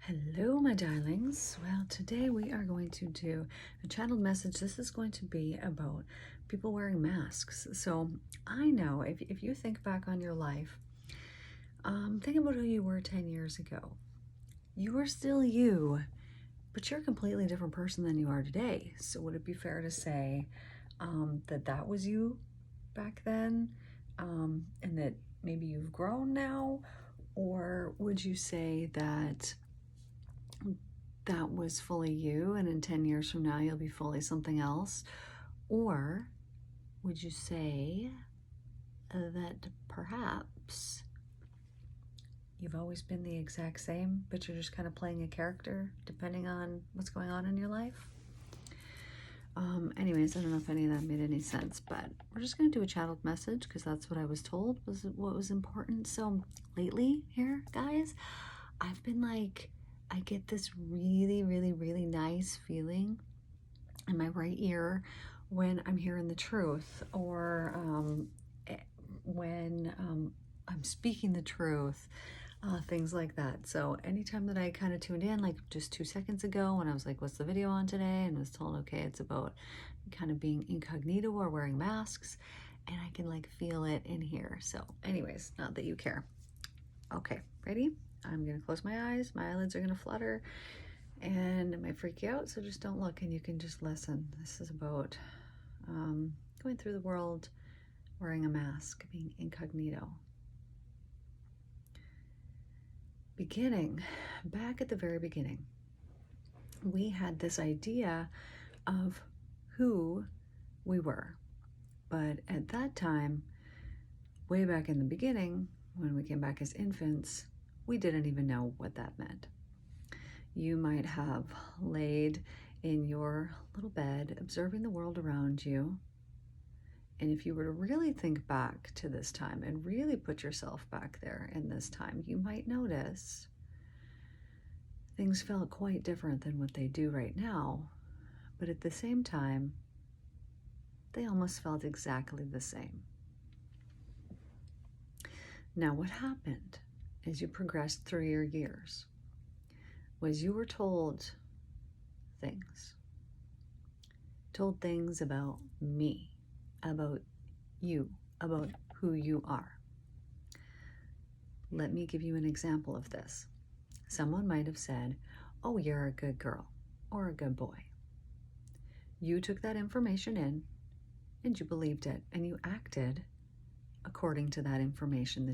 Hello, my darlings. Well, today we are going to do a channeled message. This is going to be about people wearing masks. So I know if you think back on your life, think about who you were 10 years ago. You were still you, but you're a completely different person than you are today. So would it be fair to say that was you back then, and that maybe you've grown now? Or would you say that was fully you and in 10 years from now you'll be fully something else? Or would you say that perhaps you've always been the exact same, but you're just kind of playing a character depending on what's going on in your life? Anyways, I don't know if any of that made any sense, but we're just going to do a channeled message because that's what I was told was what was important. So lately here, guys, I've been like, I get this really, really, really nice feeling in my right ear when I'm hearing the truth, or when I'm speaking the truth, things like that. So anytime that I kind of tuned in, like just 2 seconds ago when I was like, what's the video on today? And was told, okay, it's about kind of being incognito or wearing masks, and I can like feel it in here. So anyways, not that you care. Okay, ready? I'm gonna close my eyes, my eyelids are gonna flutter, and it might freak you out, so just don't look and you can just listen. This is about going through the world wearing a mask, being incognito. Beginning, back at the very beginning, we had this idea of who we were. But at that time, way back in the beginning, when we came back as infants, we didn't even know what that meant. You might have laid in your little bed, observing the world around you. And if you were to really think back to this time and really put yourself back there in this time, you might notice things felt quite different than what they do right now. But at the same time, they almost felt exactly the same. Now, what happened as you progressed through your years was you were told things about me, about you, about who you are. Let me give you an example of this. Someone might have said, oh, you're a good girl or a good boy. You took that information in and you believed it, and you acted according to that information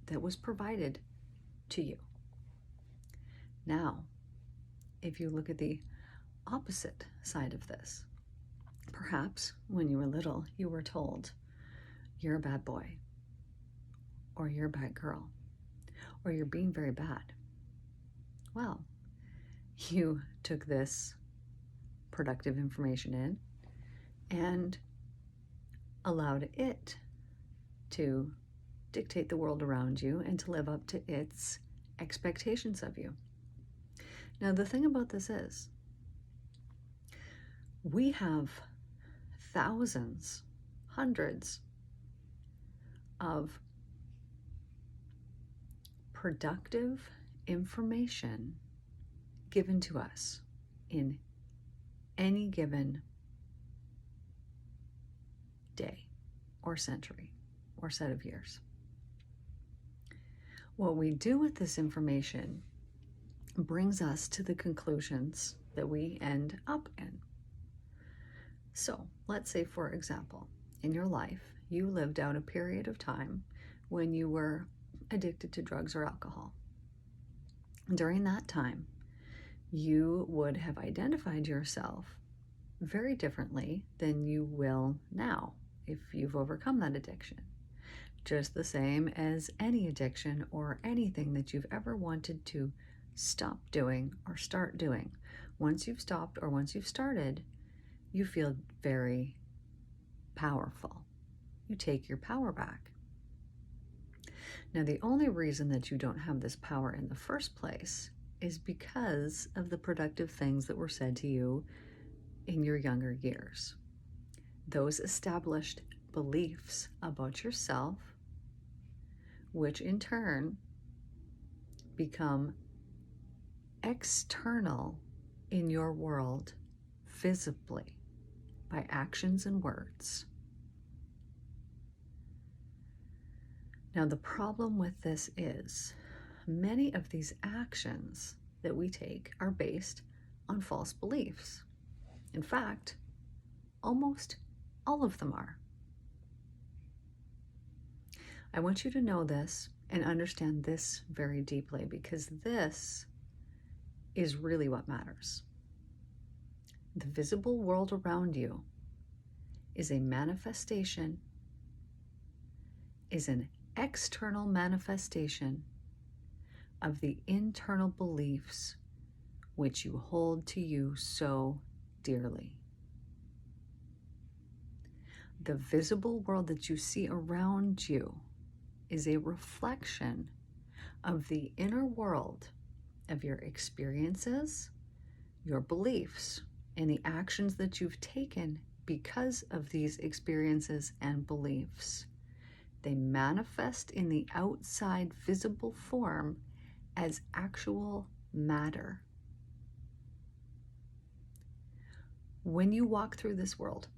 that was provided to you. Now, if you look at the opposite side of this, perhaps when you were little, you were told, you're a bad boy, or you're a bad girl, or you're being very bad. Well, you took this productive information in and allowed it to dictate the world around you and to live up to its expectations of you. Now, the thing about this is, we have thousands, hundreds of productive information given to us in any given day or century or set of years. What we do with this information brings us to the conclusions that we end up in. So let's say, for example, in your life, you lived out a period of time when you were addicted to drugs or alcohol. During that time, you would have identified yourself very differently than you will now if you've overcome that addiction. Just the same as any addiction or anything that you've ever wanted to stop doing or start doing. Once you've stopped or once you've started, you feel very powerful. You take your power back. Now, the only reason that you don't have this power in the first place is because of the productive things that were said to you in your younger years. Those established beliefs about yourself, which in turn become external in your world visibly by actions and words. Now, the problem with this is many of these actions that we take are based on false beliefs. In fact, almost all of them are. I want you to know this and understand this very deeply, because this is really what matters. The visible world around you is a manifestation, is an external manifestation of the internal beliefs which you hold to you so dearly. The visible world that you see around you is a reflection of the inner world of your experiences, your beliefs, and the actions that you've taken because of these experiences and beliefs. They manifest in the outside visible form as actual matter. When you walk through this world,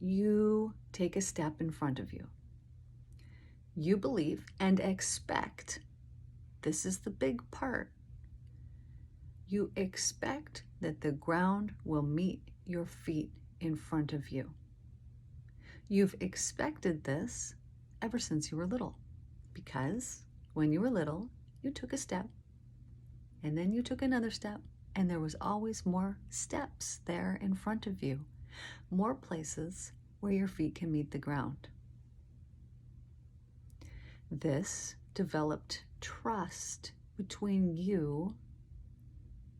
you take a step in front of you. You believe and expect, this is the big part, you expect that the ground will meet your feet in front of you. You've expected this ever since you were little, because when you were little, you took a step, and then you took another step, and there was always more steps there in front of you, more places where your feet can meet the ground. This developed trust between you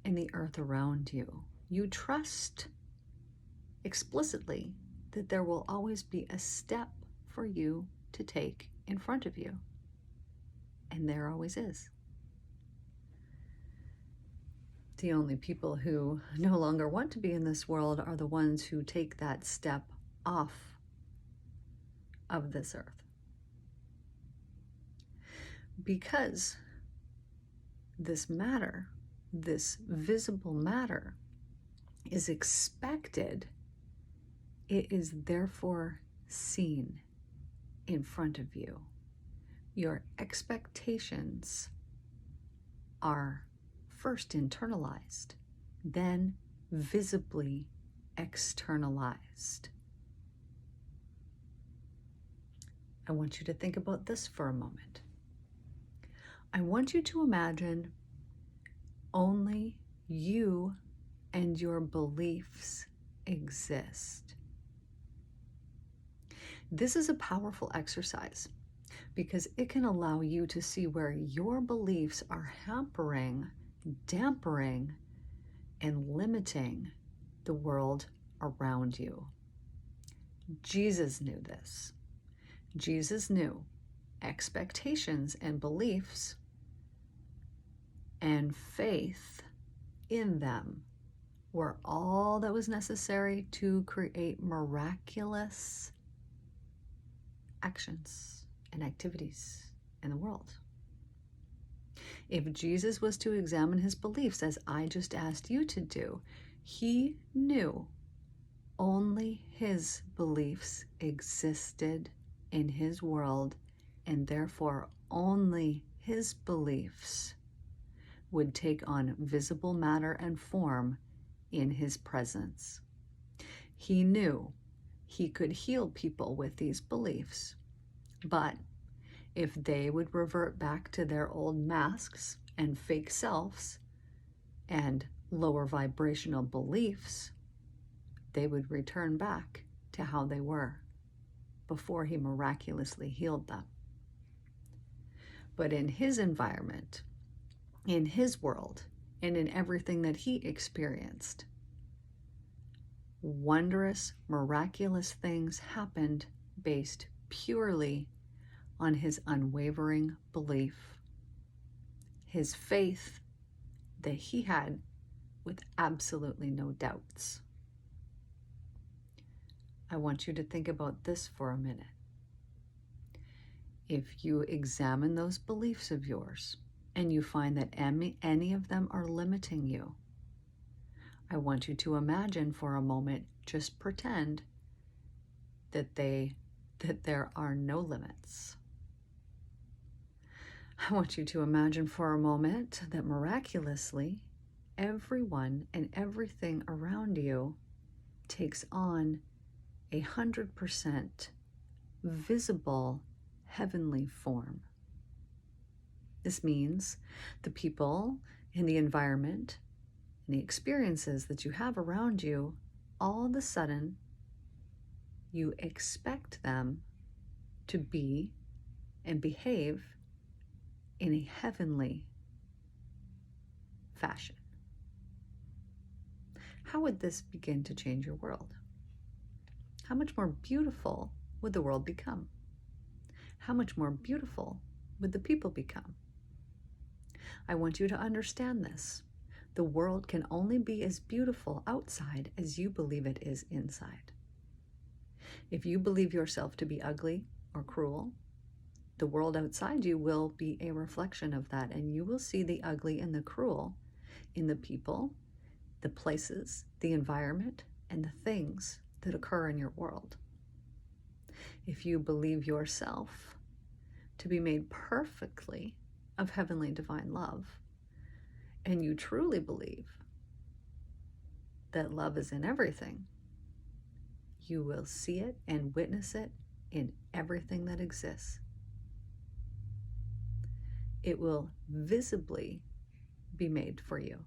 and the earth around you. You trust explicitly that there will always be a step for you to take in front of you. And there always is. The only people who no longer want to be in this world are the ones who take that step off of this earth. Because this matter, this visible matter, is expected, it is therefore seen in front of you. Your expectations are first internalized, then visibly externalized. I want you to think about this for a moment. I want you to imagine only you and your beliefs exist. This is a powerful exercise because it can allow you to see where your beliefs are hampering, dampering, and limiting the world around you. Jesus knew this. Jesus knew expectations and beliefs and faith in them were all that was necessary to create miraculous actions and activities in the world. If Jesus was to examine his beliefs, as I just asked you to do, he knew only his beliefs existed in his world, and therefore only his beliefs would take on visible matter and form in his presence. He knew he could heal people with these beliefs, but if they would revert back to their old masks and fake selves and lower vibrational beliefs, they would return back to how they were before he miraculously healed them. But in his environment, in his world, and in everything that he experienced, wondrous, miraculous things happened based purely on his unwavering belief, his faith that he had with absolutely no doubts. I want you to think about this for a minute. If you examine those beliefs of yours, and you find that any of them are limiting you, I want you to imagine for a moment, just pretend that there are no limits. I want you to imagine for a moment that miraculously everyone and everything around you takes on 100% visible heavenly form. This means the people in the environment and the experiences that you have around you, all of a sudden, you expect them to be and behave in a heavenly fashion. How would this begin to change your world? How much more beautiful would the world become? How much more beautiful would the people become? I want you to understand this. The world can only be as beautiful outside as you believe it is inside. If you believe yourself to be ugly or cruel, the world outside you will be a reflection of that, and you will see the ugly and the cruel in the people, the places, the environment, and the things that occur in your world. If you believe yourself to be made perfectly of heavenly divine love, and you truly believe that love is in everything, you will see it and witness it in everything that exists. It will visibly be made for you.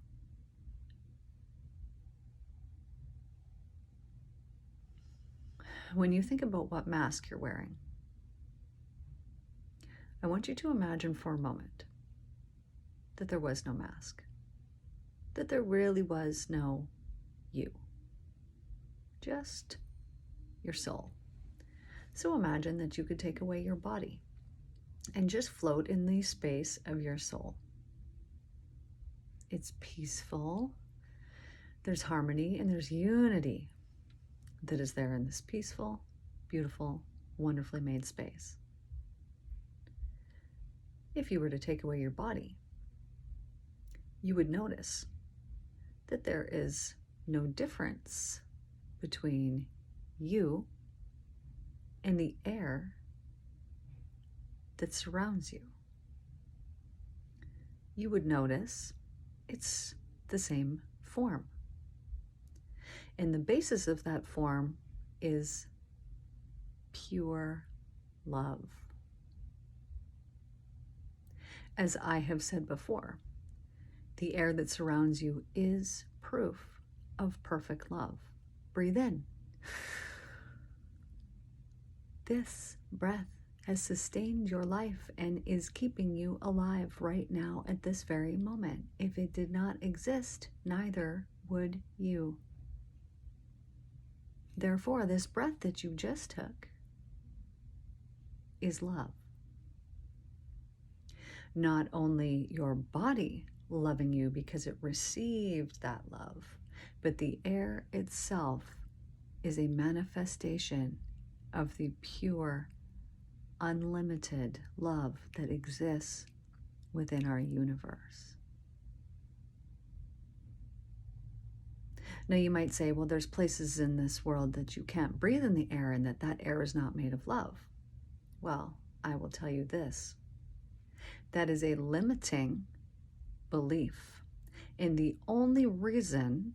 When you think about what mask you're wearing, I want you to imagine for a moment that there was no mask, that there really was no you, just your soul. So imagine that you could take away your body and just float in the space of your soul. It's peaceful, there's harmony, and there's unity that is there in this peaceful, beautiful, wonderfully made space. If you were to take away your body, you would notice that there is no difference between you and the air that surrounds you. You would notice it's the same form. And the basis of that form is pure love. As I have said before, the air that surrounds you is proof of perfect love. Breathe in. This breath has sustained your life and is keeping you alive right now at this very moment. If it did not exist, neither would you. Therefore, this breath that you just took is love. Not only your body loving you because it received that love, but the air itself is a manifestation of the pure, unlimited love that exists within our universe. Now you might say, well, there's places in this world that you can't breathe in the air and that air is not made of love. Well, I will tell you this. That is a limiting belief. And the only reason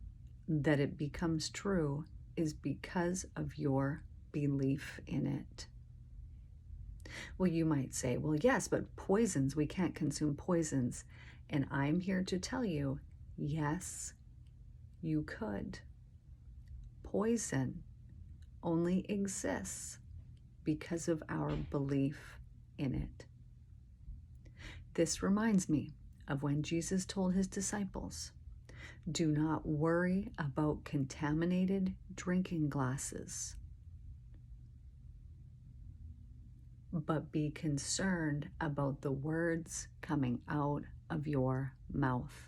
that it becomes true is because of your belief in it. Well, you might say, well, yes, but poisons, we can't consume poisons. And I'm here to tell you, yes, you could. Poison only exists because of our belief in it. This reminds me of when Jesus told his disciples, do not worry about contaminated drinking glasses, but be concerned about the words coming out of your mouth.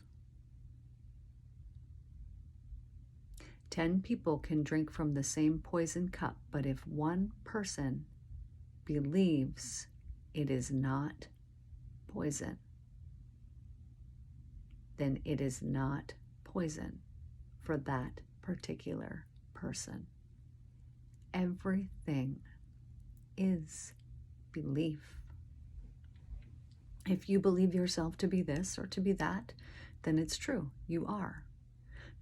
10 people can drink from the same poison cup, but if one person believes it is not poison, then it is not poison for that particular person. Everything is belief. If you believe yourself to be this or to be that, then it's true. You are.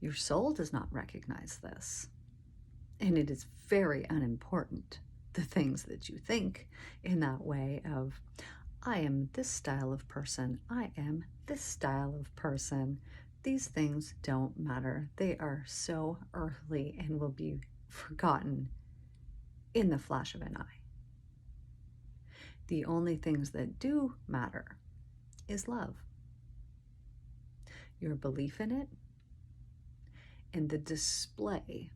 Your soul does not recognize this. And it is very unimportant, the things that you think in that way of, I am this style of person, I am this style of person. These things don't matter. They are so earthly and will be forgotten in the flash of an eye. The only things that do matter is love. Your belief in it and the display,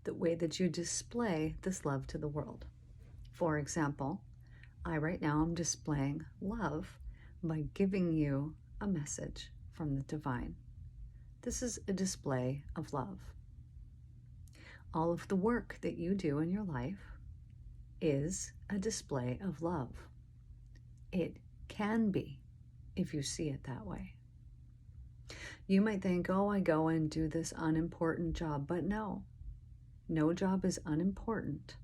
the way that you display this love to the world. For example, I right now am displaying love by giving you a message from the divine. This is a display of love. All of the work that you do in your life is a display of love. It can be, if you see it that way. You might think, oh, I go and do this unimportant job, but no job is unimportant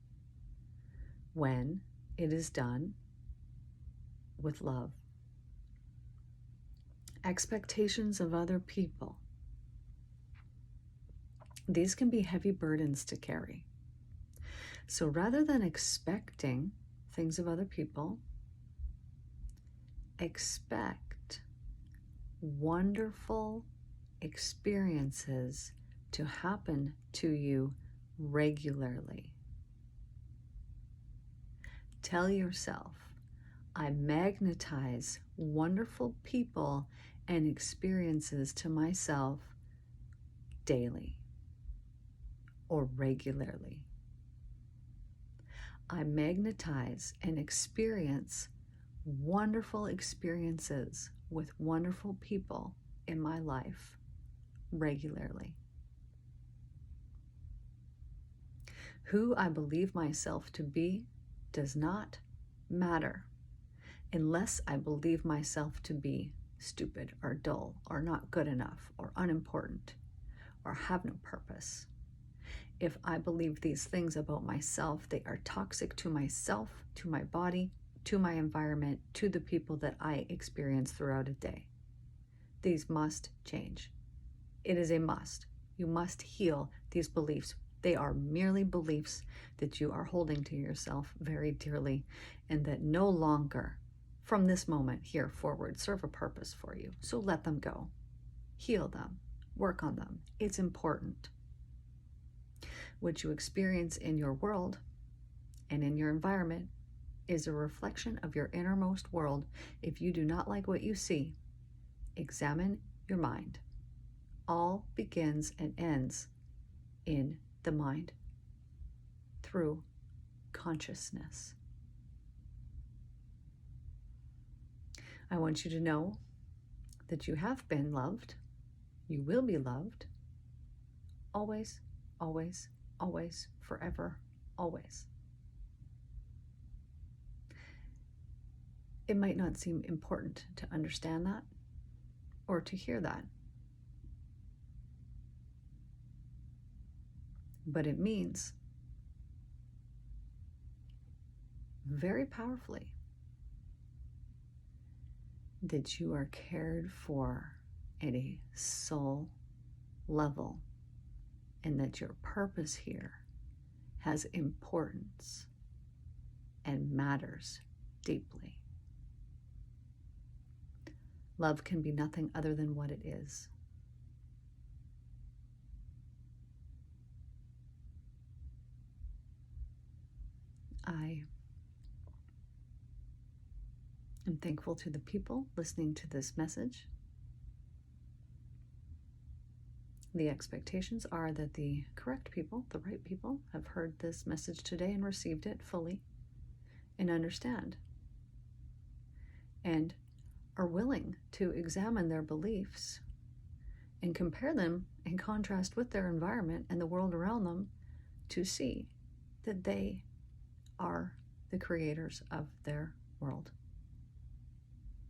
when it is done with love. Expectations of other people. These can be heavy burdens to carry. So rather than expecting things of other people, expect wonderful experiences to happen to you regularly. Tell yourself, I magnetize wonderful people and experiences to myself daily or regularly. I magnetize and experience wonderful experiences with wonderful people in my life regularly. Who I believe myself to be does not matter unless I believe myself to be stupid or dull or not good enough or unimportant or have no purpose. If I believe these things about myself, they are toxic to myself, to my body, to my environment, to the people that I experience throughout a day. These must change. It is a must. You must heal these beliefs. They are merely beliefs that you are holding to yourself very dearly and that no longer, from this moment here forward, serve a purpose for you. So let them go. Heal them. Work on them. It's important. What you experience in your world and in your environment is a reflection of your innermost world. If you do not like what you see, examine your mind. All begins and ends in the mind through consciousness. I want you to know that you have been loved. You will be loved. Always, always, always, forever, always. It might not seem important to understand that or to hear that, but it means very powerfully that you are cared for at a soul level and that your purpose here has importance and matters deeply. Love can be nothing other than what it is. I am thankful to the people listening to this message. The expectations are that the correct people, the right people, have heard this message today and received it fully and understand and are willing to examine their beliefs and compare them in contrast with their environment and the world around them to see that they are the creators of their world.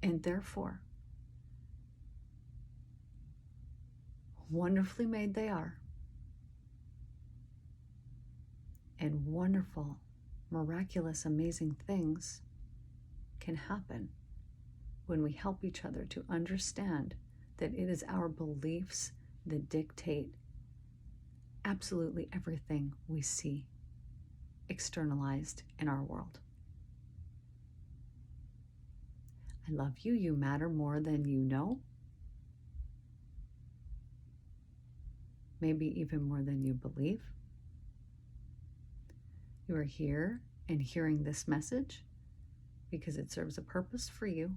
And therefore, Wonderfully made they are. And wonderful, miraculous, amazing things can happen when we help each other to understand that it is our beliefs that dictate absolutely everything we see externalized in our world. I love you. You matter more than you know. Maybe even more than you believe. You are here and hearing this message because it serves a purpose for you.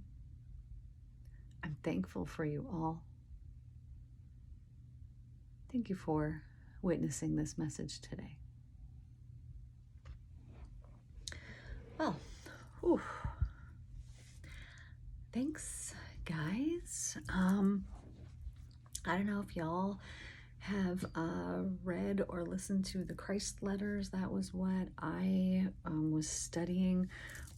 I'm thankful for you all. Thank you for witnessing this message today. Well, whew. Thanks, guys. I don't know if y'all have read or listened to the Christ letters. That was what I was studying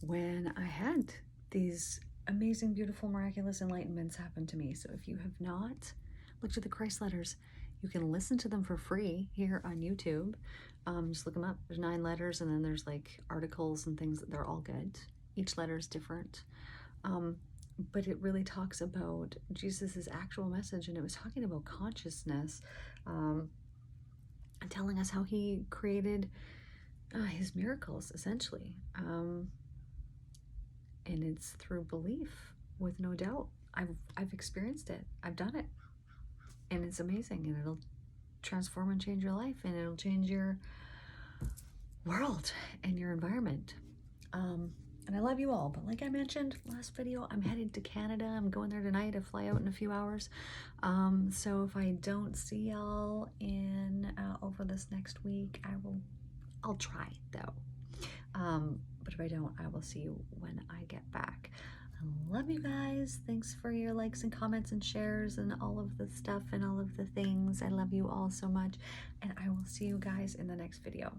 when I had these amazing, beautiful, miraculous enlightenments happen to me. So if you have not looked at the Christ letters, you can listen to them for free here on YouTube. Just look them up. There's 9 letters, and then there's like articles and things. They're all good. Each letter is different. But it really talks about Jesus's actual message, and it was talking about consciousness, and telling us how he created his miracles, essentially. And it's through belief, with no doubt. I've experienced it. I've done it, and it's amazing. And it'll transform and change your life, and it'll change your world and your environment. And I love you all, but like I mentioned last video, I'm headed to Canada. I'm going there tonight. I fly out in a few hours. So if I don't see y'all in over this next week, I'll try though. But if I don't, I will see you when I get back. I love you guys. Thanks for your likes and comments and shares and all of the stuff and all of the things. I love you all so much, and I will see you guys in the next video.